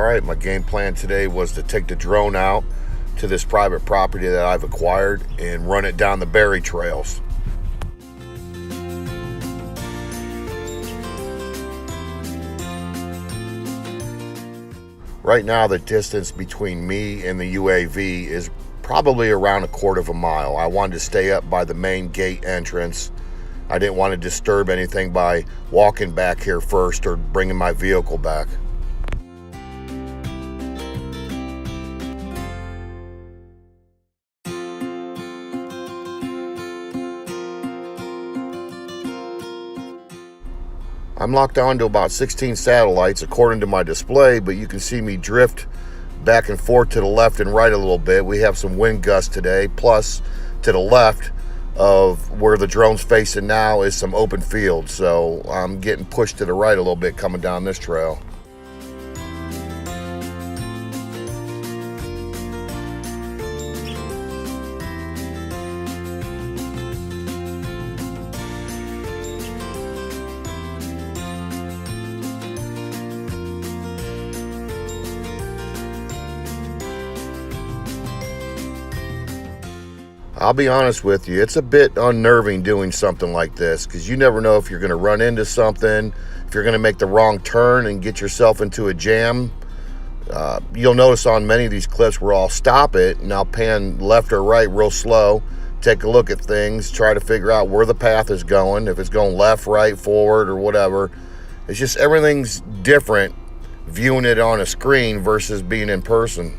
Alright, my game plan today was to take the drone out to this private property that I've acquired and run it down the berry trails. Right now the distance between me and the UAV is probably around 1/4 mile. I wanted to stay up by the main gate entrance. I didn't want to disturb anything by walking back here first or bringing my vehicle back. I'm locked on to about 16 satellites according to my display, but you can see me drift back and forth to the left and right a little bit. We have some wind gusts today, plus to the left of where the drone's facing now is some open field, so I'm getting pushed to the right a little bit coming down this trail. I'll be honest with you, it's a bit unnerving doing something like this because you never know if you're going to run into something, if you're going to make the wrong turn and get yourself into a jam. You'll notice on many of these clips where I'll stop it and I'll pan left or right real slow, take a look at things, try to figure out where the path is going, if it's going left, right, forward, or whatever. It's just everything's different viewing it on a screen versus being in person.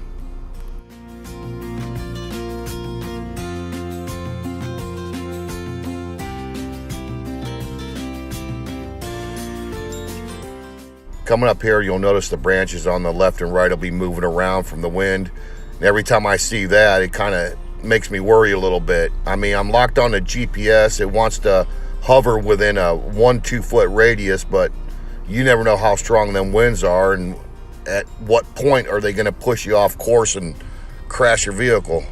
Coming up here, you'll notice the branches on the left and right will be moving around from the wind. And every time I see that, it kind of makes me worry a little bit. I mean, I'm locked on the GPS. It wants to hover within a 1-2 foot radius, but you never know how strong them winds are and at what point are they going to push you off course and crash your vehicle.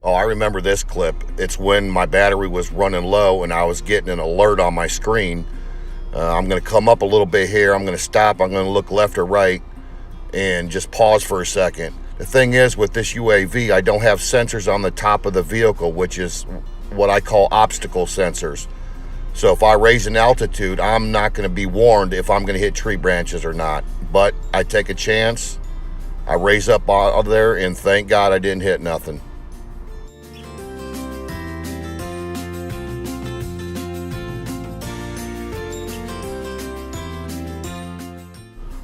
Oh, I remember this clip. It's when my battery was running low and I was getting an alert on my screen. I'm going to come up a little bit here. I'm going to stop. I'm going to look left or right and just pause for a second. The thing is, with this UAV, I don't have sensors on the top of the vehicle, which is what I call obstacle sensors. So if I raise an altitude, I'm not going to be warned if I'm going to hit tree branches or not. But I take a chance. I raise up out of there and thank God I didn't hit nothing.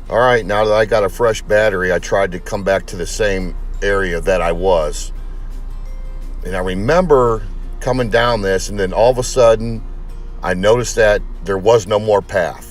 All right, now that I got a fresh battery, I tried to come back to the same area that I was. And I remember coming down this, and then all of a sudden, I noticed that there was no more path.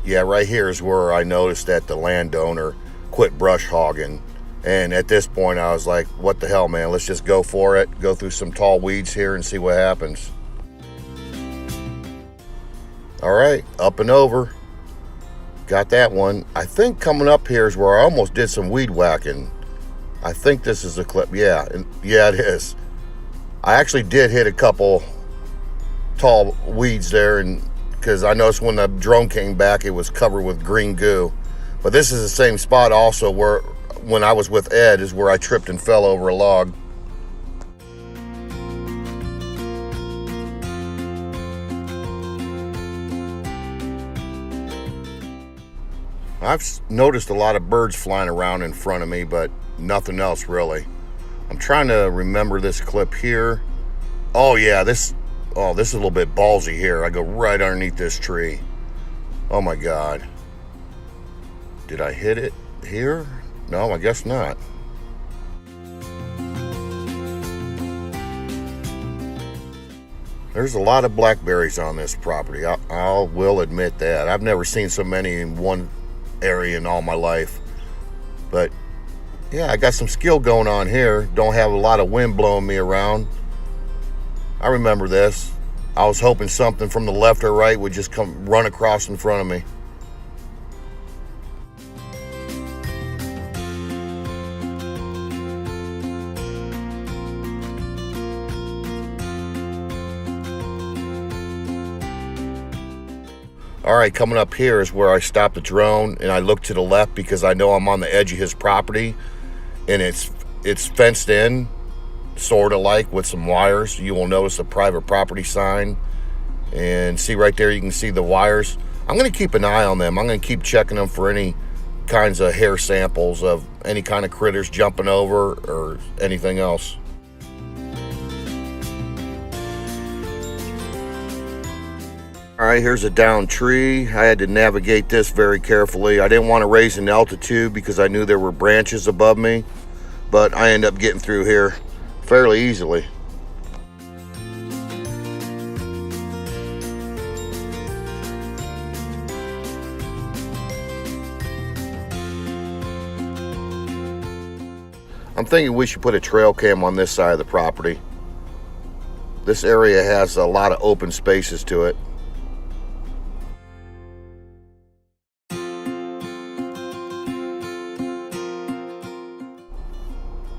Yeah, right here is where I noticed that the landowner quit brush hogging. And at this point, I was like, what the hell, man? Let's just go for it. Go through some tall weeds here and see what happens. All right, up and over. Got that one. I think coming up here is where I almost did some weed whacking. I think this is the clip. Yeah, yeah, it is. I actually did hit a couple tall weeds there, and because I noticed when the drone came back, it was covered with green goo. But this is the same spot also where, when I was with Ed, is where I tripped and fell over a log. I've noticed a lot of birds flying around in front of me, but nothing else really. I'm trying to remember this clip here. Oh yeah, this is a little bit ballsy here. I go right underneath this tree. Oh my God. Did I hit it here? No, I guess not. There's a lot of blackberries on this property. I will admit that. I've never seen so many in one area in all my life. But Yeah, I got some skill going on here. Don't have a lot of wind blowing me around. I remember this. I was hoping something from the left or right would just come run across in front of me. All right, coming up here is where I stopped the drone and I look to the left because I know I'm on the edge of his property, and it's fenced in, sort of like, with some wires. You will notice a private property sign, and see right there, you can see the wires. I'm going to keep an eye on them. I'm going to keep checking them for any kinds of hair samples of any kind of critters jumping over or anything else. All right, here's a downed tree. I had to navigate this very carefully. I didn't want to raise an altitude because I knew there were branches above me, but I ended up getting through here fairly easily. I'm thinking we should put a trail cam on this side of the property. This area has a lot of open spaces to it.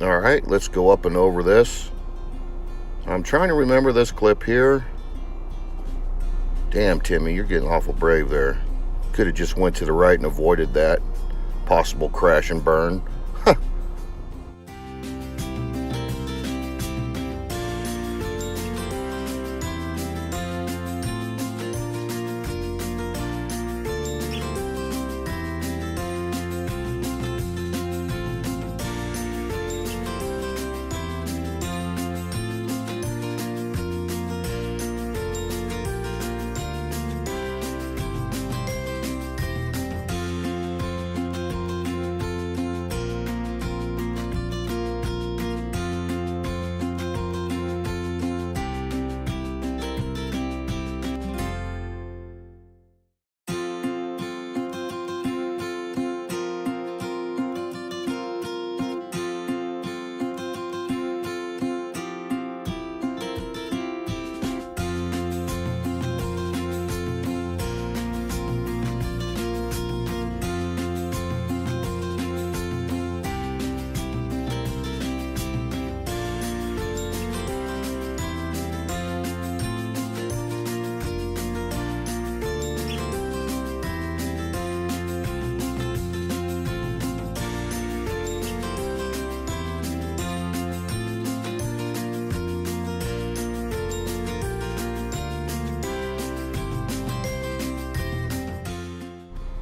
All right, let's go up and over this. I'm trying to remember this clip here. Damn, Timmy, you're getting awful brave there. Could have just went to the right and avoided that possible crash and burn.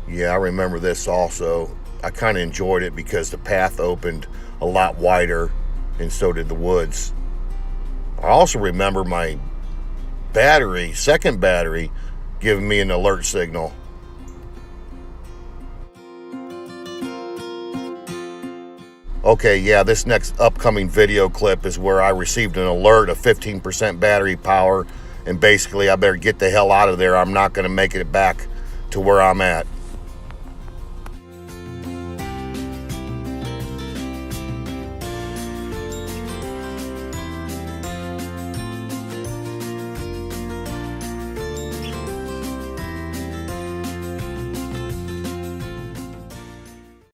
Yeah, I remember this also. I kind of enjoyed it because the path opened a lot wider, and so did the woods. I also remember my second battery, giving me an alert signal. Okay, yeah, this next upcoming video clip is where I received an alert of 15% battery power, and basically I better get the hell out of there. I'm not going to make it back to where I'm at.